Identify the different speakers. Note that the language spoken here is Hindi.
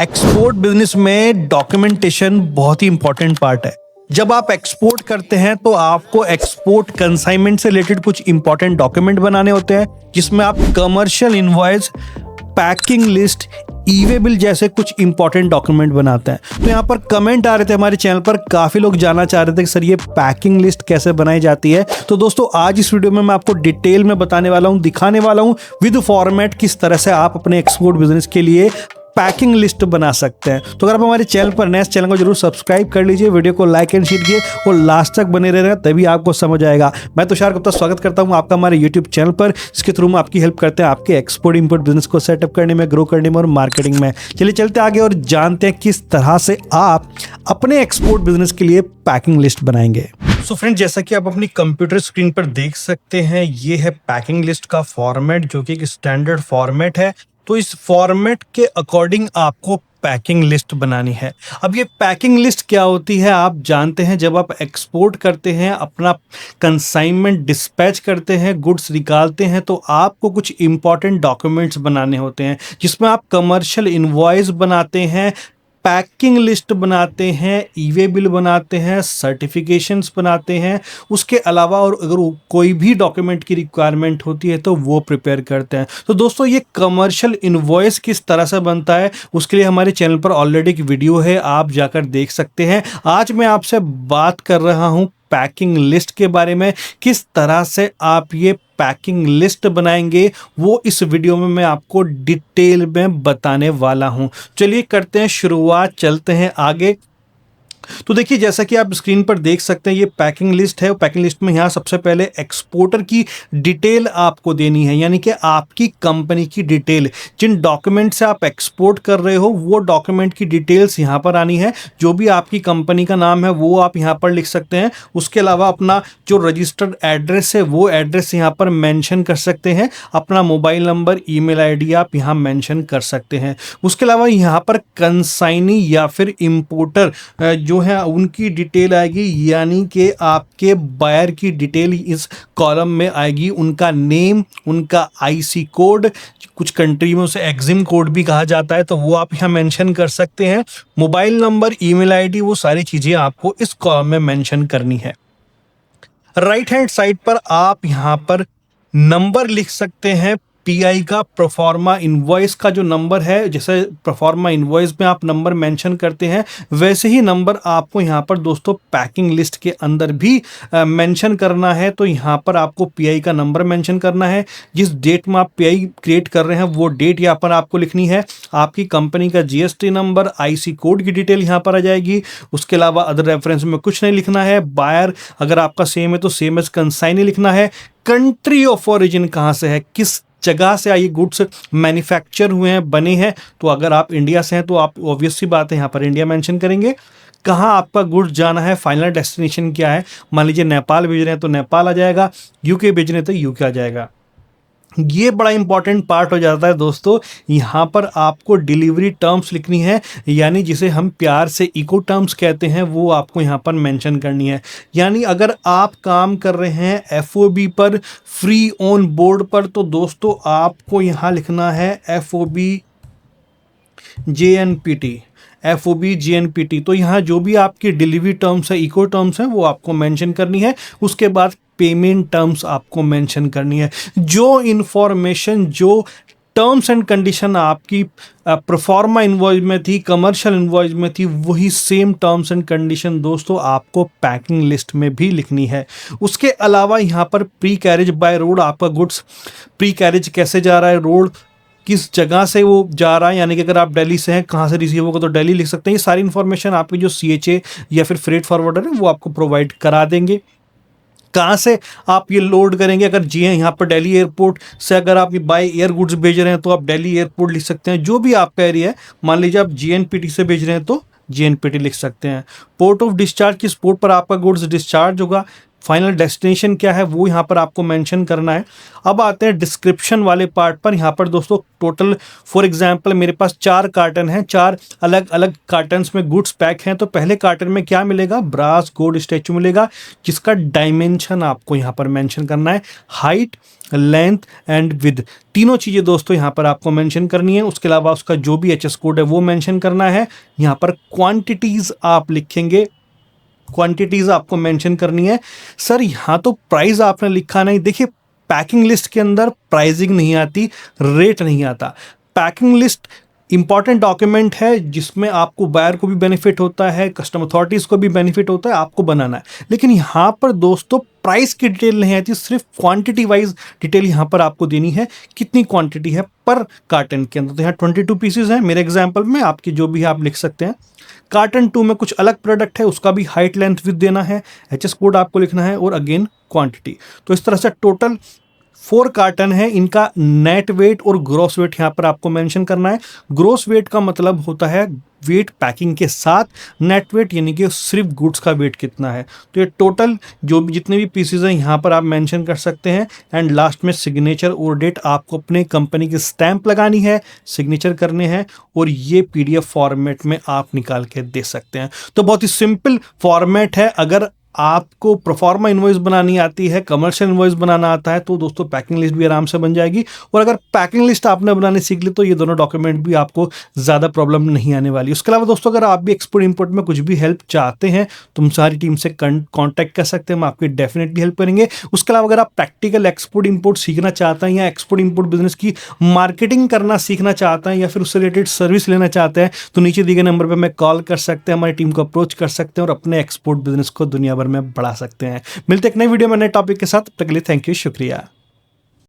Speaker 1: एक्सपोर्ट बिजनेस में डॉक्यूमेंटेशन बहुत ही इंपॉर्टेंट पार्ट है। जब आप एक्सपोर्ट करते हैं तो आपको एक्सपोर्ट कंसाइनमेंट से रिलेटेड कुछ इंपॉर्टेंट डॉक्यूमेंट बनाने होते हैं, जिसमें आप commercial invoice, packing list, e-way bill जैसे कुछ इंपॉर्टेंट डॉक्यूमेंट बनाते हैं। तो यहाँ पर कमेंट आ रहे थे हमारे चैनल पर, काफ़ी लोग जानना चाह रहे थे कि सर ये पैकिंग लिस्ट कैसे बनाई जाती है। तो दोस्तों आज इस वीडियो में मैं आपको डिटेल में बताने वाला हूँ, दिखाने वाला हूँ विद फॉर्मेट किस तरह से आप अपने एक्सपोर्ट बिजनेस के लिए पैकिंग लिस्ट बना सकते हैं। तो अगर आप हमारे चैनल पर नए, चैनल को जरूर सब्सक्राइब कर लीजिए, वीडियो को लाइक एंड शेयर कीजिए और लास्ट तक बने रहना, तभी आपको समझ आएगा। मैं तुषार गुप्ता स्वागत करता हूं आपका हमारे यूट्यूब चैनल पर, जिसके थ्रू हम आपकी हेल्प करते हैं आपके एक्सपोर्ट इंपोर्ट बिजनेस को सेटअप करने में, ग्रो करने में और मार्केटिंग में। चलिए चलते आगे और जानते हैं किस तरह से आप अपने एक्सपोर्ट बिजनेस के लिए पैकिंग लिस्ट बनाएंगे। सो फ्रेंड, जैसा कि आप अपनी कंप्यूटर स्क्रीन पर देख सकते हैं, ये है पैकिंग लिस्ट का फॉर्मेट, जो कि एक स्टैंडर्ड फॉर्मेट है। तो इस फॉर्मेट के अकॉर्डिंग आपको पैकिंग लिस्ट बनानी है। अब ये पैकिंग लिस्ट क्या होती है आप जानते हैं। जब आप एक्सपोर्ट करते हैं, अपना कंसाइनमेंट डिस्पैच करते हैं, गुड्स निकालते हैं, तो आपको कुछ इंपॉर्टेंट डॉक्यूमेंट्स बनाने होते हैं, जिसमें आप कमर्शियल इनवॉइस बनाते हैं, पैकिंग लिस्ट बनाते हैं, ई-वे बिल बनाते हैं, सर्टिफिकेशंस बनाते हैं। उसके अलावा और अगर कोई भी डॉक्यूमेंट की रिक्वायरमेंट होती है तो वो प्रिपेयर करते हैं। तो दोस्तों ये कमर्शियल इनवॉइस किस तरह से बनता है, उसके लिए हमारे चैनल पर ऑलरेडी एक वीडियो है, आप जाकर देख सकते हैं। आज मैं आपसे बात कर रहा हूँ पैकिंग लिस्ट के बारे में। किस तरह से आप ये पैकिंग लिस्ट बनाएंगे वो इस वीडियो में मैं आपको डिटेल में बताने वाला हूं। चलिए करते हैं शुरुआत, चलते हैं आगे। तो देखिए, जैसा कि आप स्क्रीन पर देख सकते हैं, ये पैकिंग लिस्ट है। पैकिंग लिस्ट में यहाँ सबसे पहले एक्सपोर्टर की डिटेल आपको देनी है, यानी कि आपकी कंपनी की डिटेल। जिन डॉक्यूमेंट से आप एक्सपोर्ट कर रहे हो वो डॉक्यूमेंट की डिटेल्स यहाँ पर आनी है। जो भी आपकी कंपनी का नाम है वो आप यहाँ पर लिख सकते हैं। उसके अलावा अपना जो रजिस्टर्ड एड्रेस है वो एड्रेस यहाँ पर मेंशन कर सकते हैं। अपना मोबाइल नंबर, ईमेल आईडी आप यहाँ मेंशन कर सकते हैं। उसके अलावा यहाँ पर कंसाइनी या फिर इंपोर्टर जो है उनकी डिटेल आएगी, यानी कि आपके बायर की डिटेल इस कॉलम में आएगी। उनका नेम, उनका आईसी कोड, कुछ कंट्री में उसे एग्जिम कोड भी कहा जाता है, तो वो आप यहाँ मेंशन कर सकते हैं। मोबाइल नंबर, ईमेल आईडी, वो सारी चीजें आपको इस कॉलम में मेंशन करनी है। राइट हैंड साइड पर आप यहाँ पर नंबर लिख सकते हैं। पीआई का, प्रोफार्मा इनवॉइस का जो नंबर है, जैसे प्रोफार्मा इनवॉइस में आप नंबर मेंशन करते हैं, वैसे ही नंबर आपको यहाँ पर दोस्तों पैकिंग लिस्ट के अंदर भी मेंशन करना है। तो यहाँ पर आपको पीआई का नंबर मेंशन करना है। जिस डेट में आप पीआई क्रिएट कर रहे हैं वो डेट यहाँ पर आपको लिखनी है। आपकी कंपनी का जीएसटी नंबर, आईसी कोड की डिटेल यहाँ पर आ जाएगी। उसके अलावा अदर रेफरेंस में कुछ नहीं लिखना है। बायर अगर आपका सेम है तो सेम एज कंसाइनी लिखना है। कंट्री ऑफ ओरिजिन कहाँ से है, किस जगह से ये गुड्स मैन्युफैक्चर हुए हैं, बने हैं। तो अगर आप इंडिया से हैं तो आप ऑब्वियस सी बात है यहाँ पर इंडिया मेंशन करेंगे। कहाँ आपका गुड्स जाना है, फाइनल डेस्टिनेशन क्या है। मान लीजिए नेपाल भेज रहे हैं तो नेपाल आ जाएगा, यूके भेज रहे हैं तो यूके आ जाएगा। ये बड़ा इंपॉर्टेंट पार्ट हो जाता है दोस्तों। यहाँ पर आपको डिलीवरी टर्म्स लिखनी है, यानी जिसे हम प्यार से इको टर्म्स कहते हैं, वो आपको यहाँ पर मेंशन करनी है। यानी अगर आप काम कर रहे हैं एफओबी पर, फ्री ऑन बोर्ड पर, तो दोस्तों आपको यहाँ लिखना है एफओबी जेएनपीटी, एफओबी जेएनपीटी। तो यहाँ जो भी आपकी डिलीवरी टर्म्स है, इको टर्म्स हैं, वो आपको मेंशन करनी है। उसके बाद पेमेंट टर्म्स आपको मेंशन करनी है। जो इंफॉर्मेशन, जो टर्म्स एंड कंडीशन आपकी प्रोफार्मा इनवॉइस में थी, कमर्शियल इनवॉइस में थी, वही सेम टर्म्स एंड कंडीशन दोस्तों आपको पैकिंग लिस्ट में भी लिखनी है। उसके अलावा यहाँ पर प्री कैरेज बाय रोड, आपका गुड्स प्री कैरेज कैसे जा रहा है, रोड किस जगह से वो जा रहा है, यानी कि अगर आप दिल्ली से हैं, कहाँ से रिसीव होगा तो दिल्ली लिख सकते हैं। ये सारी इन्फॉर्मेशन आपकी जो सीएचए या फिर फ्रेट फॉरवर्डर है वो आपको प्रोवाइड करा देंगे। कहाँ से आप ये लोड करेंगे, अगर जी हैं यहाँ पर दिल्ली एयरपोर्ट से अगर आप ये बाय एयर गुड्स भेज रहे हैं तो आप दिल्ली एयरपोर्ट लिख सकते हैं। जो भी आपका एरिया है, मान लीजिए आप जीएनपीटी से भेज रहे हैं तो जीएनपीटी लिख सकते हैं। पोर्ट ऑफ डिस्चार्ज, किस पोर्ट पर आपका गुड्स डिस्चार्ज होगा, फाइनल डेस्टिनेशन क्या है वो यहाँ पर आपको मेंशन करना है। अब आते हैं डिस्क्रिप्शन वाले पार्ट पर। यहाँ पर दोस्तों टोटल फॉर एग्जांपल मेरे पास 4 कार्टन हैं, 4 अलग अलग कार्टन्स में गुड्स पैक हैं। तो पहले कार्टन में क्या मिलेगा, ब्रास गोल्ड स्टैचू मिलेगा, जिसका डायमेंशन आपको यहाँ पर मेंशन करना है। हाइट लेंथ एंड विद, तीनों चीज़ें दोस्तों यहाँ पर आपको मेंशन करनी है। उसके अलावा उसका जो भी एचएस कोड है वो मेंशन करना है। यहाँ पर क्वांटिटीज़ आप लिखेंगे, क्वांटिटीज़ आपको मेंशन करनी है। सर यहाँ तो प्राइस आपने लिखा नहीं, देखिए पैकिंग लिस्ट के अंदर प्राइसिंग नहीं आती, रेट नहीं आता। पैकिंग लिस्ट इंपॉर्टेंट डॉक्यूमेंट है जिसमें आपको बायर को भी बेनिफिट होता है, कस्टम अथॉरिटीज़ को भी बेनिफिट होता है, आपको बनाना है। लेकिन यहाँ पर दोस्तों प्राइस की डिटेल नहीं आती, सिर्फ क्वांटिटी वाइज डिटेल यहाँ पर आपको देनी है, कितनी क्वांटिटी है पर कार्टन के अंदर। तो यहाँ 22 पीसेज हैं मेरे एग्जाम्पल में, आपकी जो भी आप लिख सकते हैं। कार्टन 2 में कुछ अलग प्रोडक्ट है, उसका भी हाइट लेंथ विथ देना है, एचएस कोड आपको लिखना है और अगेन क्वांटिटी। तो इस तरह से टोटल 4 कार्टन है, इनका नेट वेट और ग्रॉस वेट यहाँ पर आपको मेंशन करना है। ग्रॉस वेट का मतलब होता है वेट पैकिंग के साथ, नेट वेट यानी कि सिर्फ गुड्स का वेट कितना है। तो ये टोटल जो भी जितने भी पीसेज हैं यहाँ पर आप मेंशन कर सकते हैं। एंड लास्ट में सिग्नेचर और डेट आपको अपने कंपनी की स्टैंप लगानी है, सिग्नेचर करने हैं और ये पीडीएफ फॉर्मेट में आप निकाल के दे सकते हैं। तो बहुत ही सिंपल फॉर्मेट है। अगर आपको प्रोफार्मा इनवॉइस बनानी आती है, कमर्शियल इनवॉइस बनाना आता है, तो दोस्तों पैकिंग लिस्ट भी आराम से बन जाएगी। और अगर पैकिंग लिस्ट आपने बनानी सीख ली तो ये दोनों डॉक्यूमेंट भी आपको ज़्यादा प्रॉब्लम नहीं आने वाली। उसके अलावा दोस्तों अगर आप भी एक्सपोर्ट इंपोर्ट में कुछ भी हेल्प चाहते हैं तो हम सारी टीम से कॉन्टैक्ट कर सकते हैं, हम आपकी डेफिनेटली हेल्प करेंगे। उसके अलावा अगर आप प्रैक्टिकल एक्सपोर्ट इंपोर्ट सीखना चाहते हैं या एक्सपोर्ट इंपोर्ट बिजनेस की मार्केटिंग करना सीखना चाहते हैं या फिर उससे रिलेटेड सर्विस लेना चाहते हैं तो नीचे दिए गए नंबर पर मैं कॉल कर सकते हैं, हमारी टीम को अप्रोच कर सकते हैं और अपने एक्सपोर्ट बिजनेस को दुनिया भर में बढ़ा सकते हैं। मिलते हैं एक नई वीडियो में नए टॉपिक के साथ, तब तक के लिए थैंक यू, शुक्रिया।